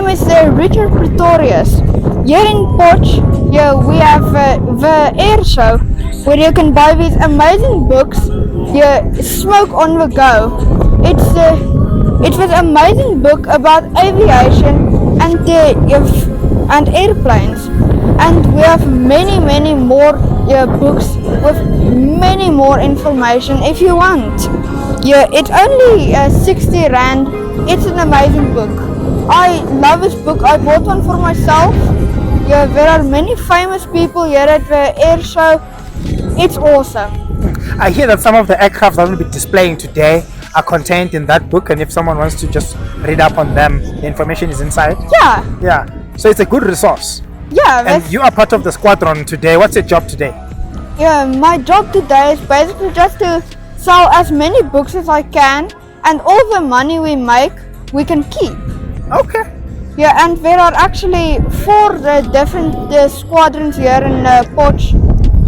is Richard Pretorius. Here in Potch, we have the Airshow, where you can buy these amazing books. You smoke on the go. It's an amazing book about aviation and airplanes. And we have many more books with many more information if you want. It's only 60 Rand. It's an amazing book. I love this book. I bought one for myself. There are many famous people here at the air show. It's awesome. I hear that some of the aircraft that we'll be displaying today are contained in that book, and if someone wants to just read up on them, the information is inside. Yeah. So it's a good resource. Yeah. And you are part of the squadron today. What's your job today? My job today is basically just to sell as many books as I can, and all the money we make, we can keep. Okay. Yeah, and there are actually 4 different squadrons here in Potch.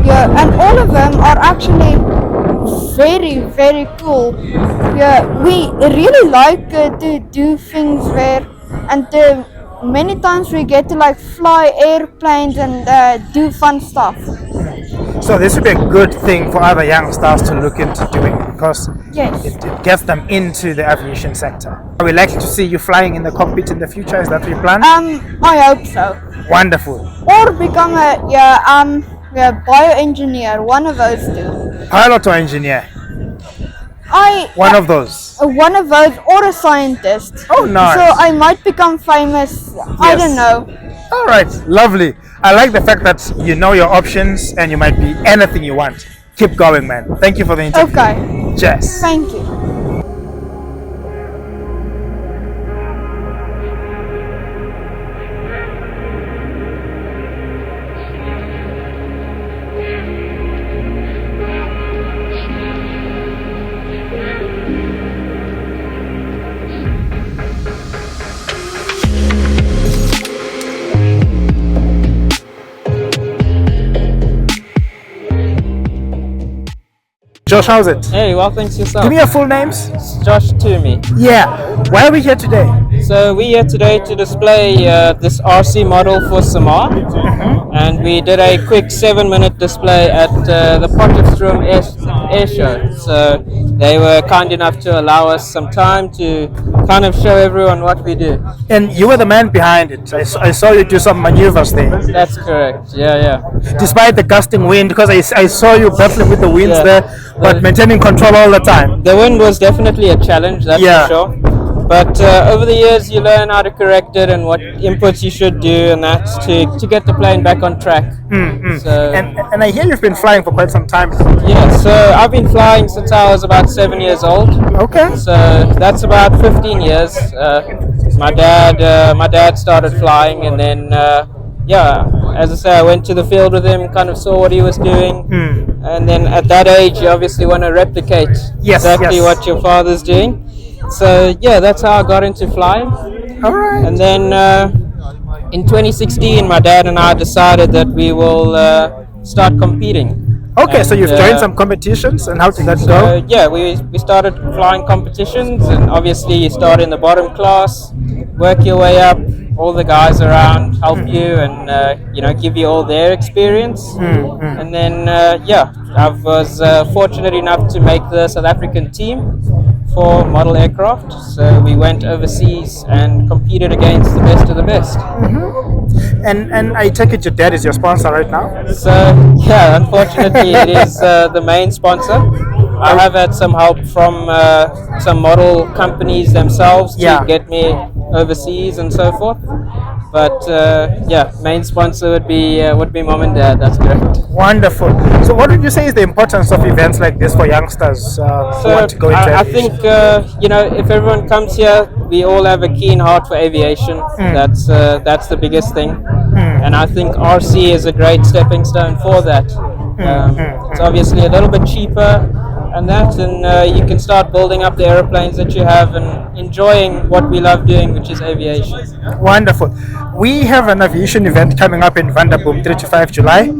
Yeah, and all of them are actually very cool. Yeah, we really like to do things there, and many times we get to fly airplanes and do fun stuff. So this would be a good thing for other youngsters to look into doing, because Yes. it gets them into the aviation sector. Are we likely to see you flying in the cockpit in the future? Is that your plan? I hope so. Wonderful. Or become a bioengineer, one of those two. Pilot or engineer? One of those. One of those, or a scientist. Oh, nice. So I might become famous. I don't know. All right, lovely. I like the fact that you know your options and you might be anything you want. Keep going, man. Thank you for the interview. Okay. Cheers. Thank you. Josh, how's it? Hey, well, thanks yourself. Give me your full names. It's Josh Toomey. Yeah. Why are we here today? So we're here today to display this RC model for Samar, and we did a quick 7-minute display at the Potchefstroom Airshow. So they were kind enough to allow us some time to kind of show everyone what we do. And you were the man behind it. I saw you do some maneuvers there. That's correct. Yeah. Despite the gusting wind, because I saw you battling with the winds Yeah. there, but maintaining control all the time. The wind was definitely a challenge, that's Yeah. for sure. But over the years, you learn how to correct it and what inputs you should do, and that's to get the plane back on track. So, And I hear you've been flying for quite some time. yeah, so I've been flying since I was about 7 years old. Okay. So that's about 15 years. My dad started flying, and then as I say, I went to the field with him, kind of saw what he was doing, and then at that age, you obviously want to replicate exactly what your father's doing. So yeah, that's how I got into flying. All right. And then in 2016, my dad and I decided that we will start competing. Okay, And, so you've joined some competitions, and how did that go? yeah, we started flying competitions, and obviously you start in the bottom class, work your way up. All the guys around help you and give you all their experience. And then I was fortunate enough to make the South African team for model aircraft. So we went overseas and competed against the best of the best. And I take it your dad is your sponsor right now? So yeah, unfortunately it is the main sponsor. I have had some help from some model companies themselves to get me overseas and so forth. But main sponsor would be mom and dad. That's correct. Wonderful. So what would you say is the importance of events like this for youngsters who want to go into I aviation? think if everyone comes here, we all have a keen heart for aviation. That's the biggest thing, and I think RC is a great stepping stone for that. It's obviously a little bit cheaper, and you can start building up the aeroplanes that you have and enjoying what we love doing, which is aviation. Wonderful. We have an aviation event coming up in Vanderboom, 3 to 5 July.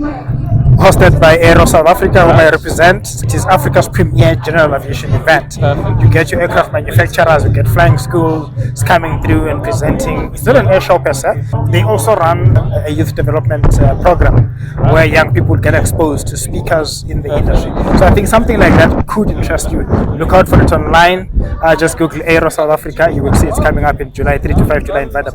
hosted by Aero South Africa, whom I represent. It is Africa's premier general aviation event. Perfect. You get your aircraft manufacturers, you get flying schools coming through and presenting. It's not an air show per se. They also run a youth development program where young people get exposed to speakers in the industry. So I think something like that could interest you. Look out for it online. Just Google Aero South Africa. You will see it's coming up in July 3 to 5 July in Vanda.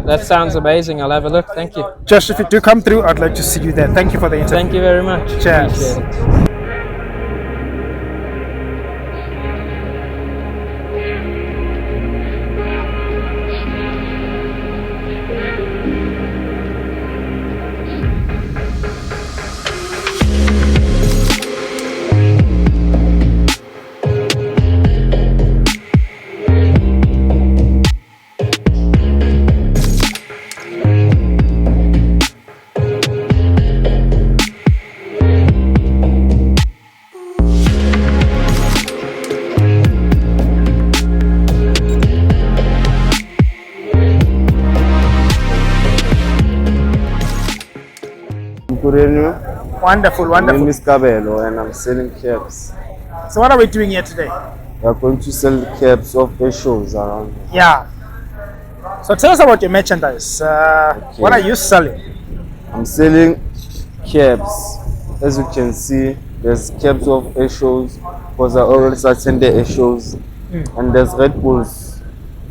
That sounds amazing. I'll have a look. Thank you. Just if you do come through, I'd like to see you there. Thank you for the interview. Thank you very much. Cheers. Appreciate it. Wonderful, My name wonderful. is Kabelo and I'm selling cabs. So what are we doing here today? We are going to sell cabs of air shows around here. Yeah. So tell us about your merchandise. What are you selling? I'm selling cabs. As you can see, there's cabs of air shows because I always attend the air shows. And there's Red Bulls.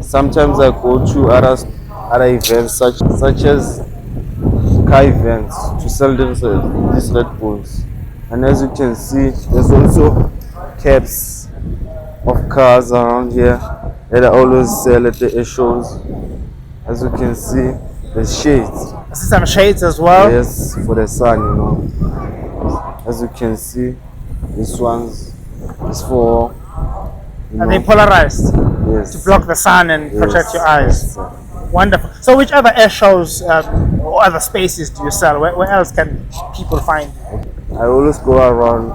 Sometimes I go to other events such as car events to sell these Red Bulls. And as you can see, there's also cabs of cars around here that I always sell at the air shows. As you can see, there's shades. I see some shades as well. Yes, for the sun, you know. As you can see, this one's is for, you And they know, polarized yes, to block the sun and protect your eyes. yes, sir. Wonderful. So which other air shows or other spaces do you sell? Where else can people find you? I always go around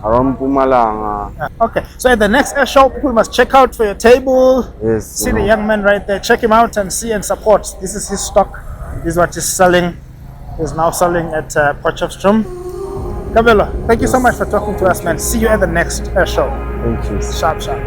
Mpumalanga. Okay. So at the next air show, people must check out for your table. Yes, See you the know. young man right there. Check him out and see and support. This is his stock. This is what he's selling. He's now selling at Potchefstroom. Kabelo, thank you so much for talking to us, man. See you at the next air show. Thank you. Sharp, sharp.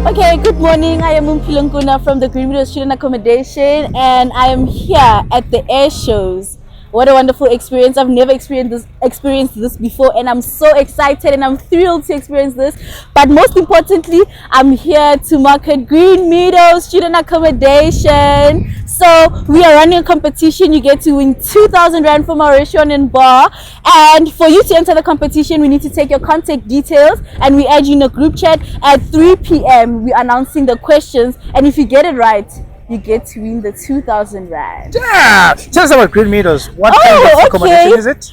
Okay, good morning. I am Umpilonguna from the Green Meadows Student Accommodation, and I am here at the air shows. What a wonderful experience. I've never experienced this before, and I'm so excited and I'm thrilled to experience this. But most importantly, I'm here to market Green Meadows Student Accommodation. So we are running a competition. You get to win 2,000 Rand from our restaurant and bar. And for you to enter the competition, we need to take your contact details and we add you in a group chat at 3 p.m. We're announcing the questions, and if you get it right, you get to win the 2,000 Rand. Yeah! Tell us about Green Meadows. What kind of accommodation is it?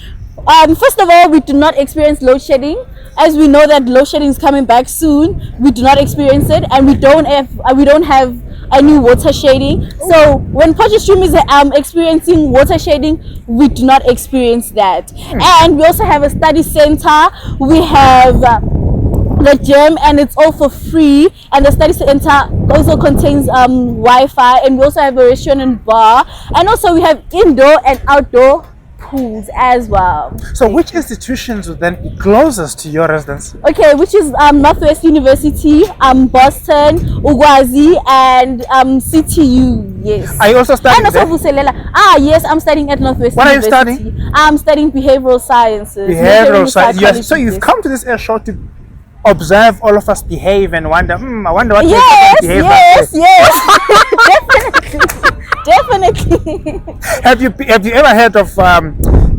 First of all, we do not experience load shedding. As we know that load shedding is coming back soon, we do not experience it, and we don't have any water shading. So when Potchefstroom is experiencing water shading, we do not experience that. And we also have a study center. We have the gym, and it's all for free, and the study center also contains Wi-Fi, and we also have a restaurant and bar, and also we have indoor and outdoor pools as well. So which institutions would then be closest to your residence? Okay, which is Northwest University, Boston, Ugwazi, and CTU. Yes. Are you also studying And also there? Vuselela. Yes, I'm studying at Northwest What are you University. studying? I'm studying behavioral sciences. Behavioral science. psychology, Yes. So you've yes. come to this air show to observe all of us behave and wonder, I wonder what Yes, makes us behave yes, that way. yes. Definitely. Have you ever heard of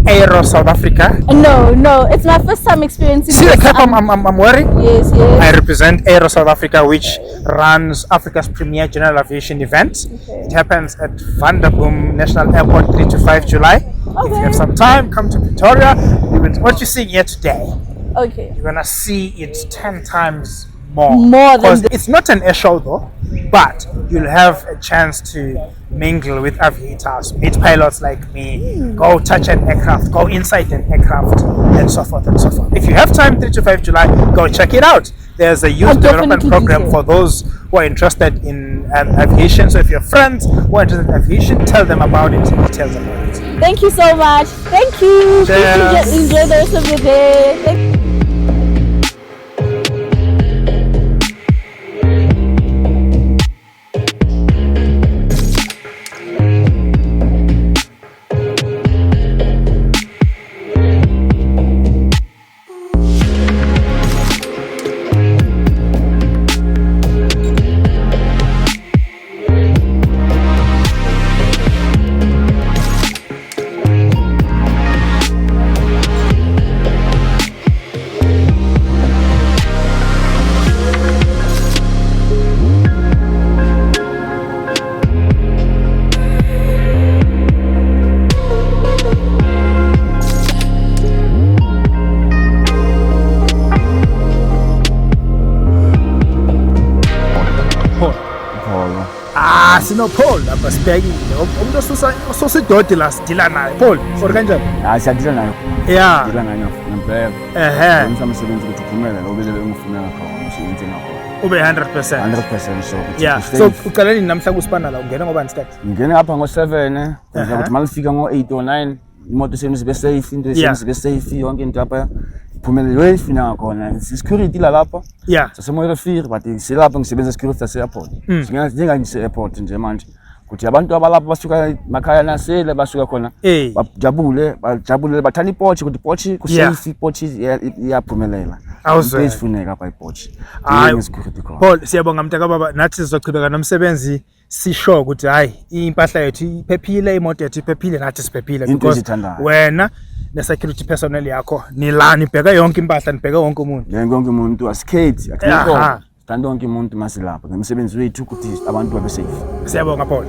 Aero South Africa? No, it's my first time experiencing See the this. cap I'm wearing? Yes. I represent Aero South Africa, which runs Africa's premier general aviation event. It happens at Vanderboom National Airport 3 to 5 July. If you have some time, come to Pretoria. What you're seeing here today, Okay. you're gonna see it 10 times more. More than Because the- it's not an air show though, but you'll have a chance to mingle with aviators, meet pilots like me, go touch an aircraft, go inside an aircraft, and so forth and so forth. If you have time, 3 to 5 July, go check it out. There's a youth I'll development definitely do program so. for those who are interested in aviation. So if your friends who are interested in aviation, tell them about it. Details about it. Thank you so much. Thank you. Please Cheers. enjoy the rest of your day. Thank Paul. Sino Paul lapha sibhekile. Umuntu osusidodi la sidila naye. Paul, for kanjani? Siyadila nayo. Yeah. Dila nayo ngempela. Ehhe. Umsebenzi ukuthi uphumele lo bele ungifuna khona umsebenzi ngakho. Ube 100%. 100% so. Yeah. So uqala nini namhla kusipana la ungena ngoba isikhathi? ngene ngapha ngo7 kwenza ukuthi malifika ngo8 or 9 imoto seyibe safe, into seyibe safe, yonke into lapha iphumelele ifina ngakhona. Security la lapha. Yeah. Sasemoyela fear but silapha ngisebenza security yase airport. Singa ngise airport nje manje. Kuthi abantu abalapha basuka makhaya nasele basuka khona bajabule bathanda iPorch ukuthi iPorch kusafe, iPorch iyaphumelela. Awuzwe. Isifuneka apha iPorch. Hayi Security khona. Paul, siyabonga mntaka baba, nathi sizochubeka nomsebenzi sisho ukuthi hayi impahla yethu iphephile, imoto yethu iphephile, nathi siphephile Into because ezithandayo. wena ne-security personnel yakho nilana nibheka yonke impahla, nibheka wonke umuntu. Yonke umuntu asikhethi Aha. akunikho. Sithanda wonke umuntu masilapha ngomsebenzi wethu ukuthi abantu babe safe. Siyabonga Paul.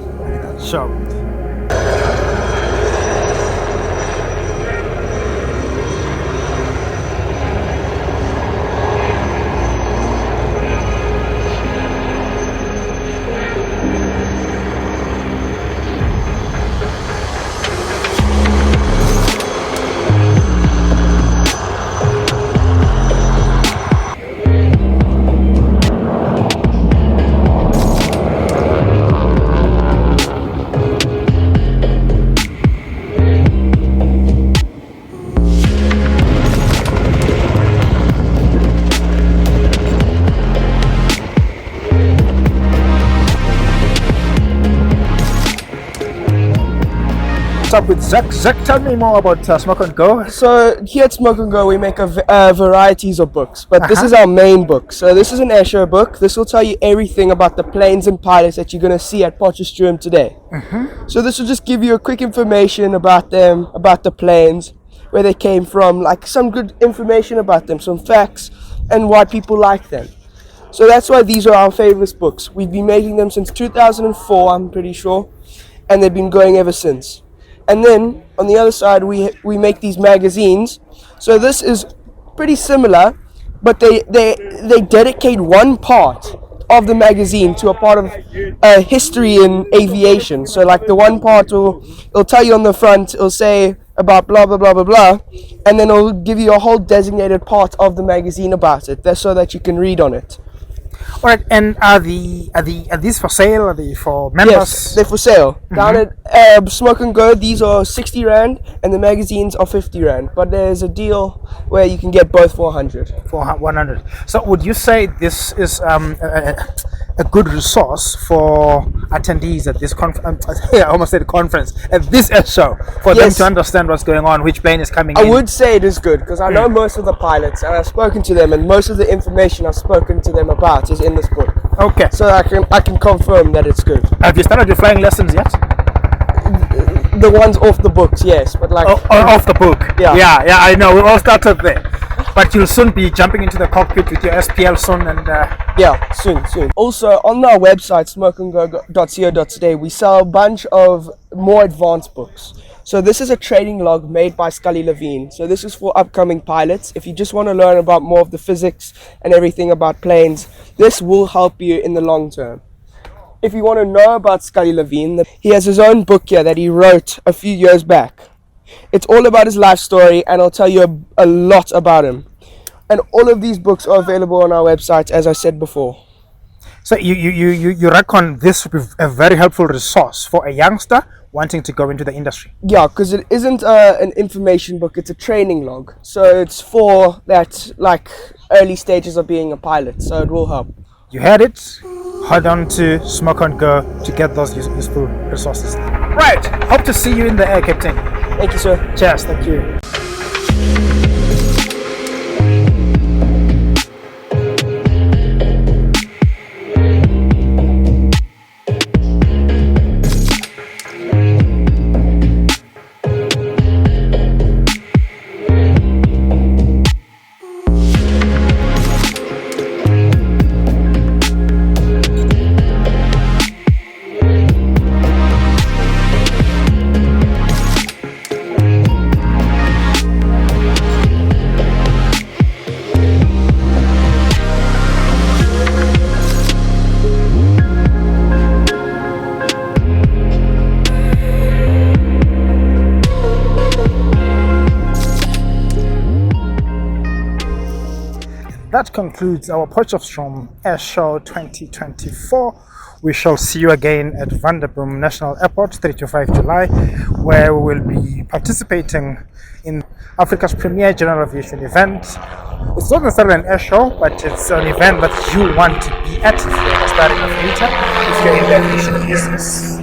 Sure. What's up with Zach? Zach, tell me more about Smoke and Go. So here at Smoke and Go, we make varieties of books, but this is our main book. So this is an airshow book. This will tell you everything about the planes and pilots that you're going to see at Potchefstroom today. So this will just give you a quick information about them, about the planes, where they came from, like some good information about them, some facts, and why people like them. So that's why these are our favorite books. We've been making them since 2004, I'm pretty sure, and they've been going ever since. And then on the other side, we make these magazines. So this is pretty similar, but they dedicate one part of the magazine to a part of history in aviation. So like the one part it'll tell you on the front, it'll say about blah blah blah blah blah, and then it'll give you a whole designated part of the magazine about it. That's so that you can read on it. All right, and are these for sale? Are they for members? Yes, they're for sale. Down at Smoke and Go, these are 60 Rand and the magazines are 50 Rand. But there's a deal where you can get both for 100. For 100. So would you say this is a good resource for attendees at this I almost said conference, at this air show, for them Yes. to understand what's going on, which plane is coming I in? would say it is good because I know most of the pilots and I've spoken to them, and most of the information I've spoken to them about is in this book. Okay. So I can confirm that it's good. Have you started your flying lessons yet? The ones off the books, yes, but like Off the book. Yeah. Yeah, I know. We all started there. But you'll soon be jumping into the cockpit with your SPL soon, and yeah, soon. Also, on our website, smokeandgo.co.today, we sell a bunch of more advanced books. So this is a training log made by Scully Levine. So this is for upcoming pilots. If you just want to learn about more of the physics and everything about planes, this will help you in the long term. If you want to know about Scully Levine, he has his own book here that he wrote a few years back. It's all about his life story, and I'll tell you a lot about him. And all of these books are available on our website, as I said before. so you reckon this would be a very helpful resource for a youngster wanting to go into the industry? Yeah, because it isn't an information book, it's a training log. So it's for that, like, early stages of being a pilot, so it will help. You heard it. Hold on to Smoke and Go to get those useful resources. Right. Hope to see you in the air, Captain. Thank you, sir. Cheers. Thank you. That concludes our Potchefstroom Airshow 2024. We shall see you again at Vanderboom National Airport, 3 to 5 July, where we will be participating in Africa's premier general aviation event. It's not necessarily an air show, but it's an event that you want to be at if you're an aspiring aviator, if you're in the aviation business,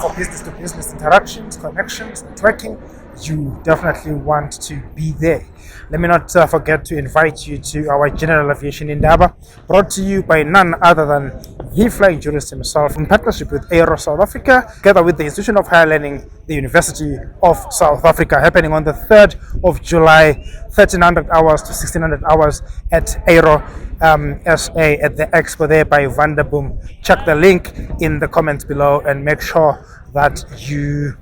for business-to-business interactions, connections, networking. You definitely want to be there. Let me not forget to invite you to our General Aviation Indaba, brought to you by none other than the flying jurist himself, in partnership with Aero South Africa, together with the Institution of Higher Learning, the University of South Africa, happening on the 3rd of July, 1300 hours to 1600 hours at Aero SA at the expo there by Vanderboom. Check the link in the comments below and make sure that you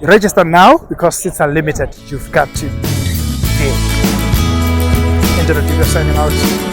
register now, because seats are limited. You've got to. Enjoy the video signing out.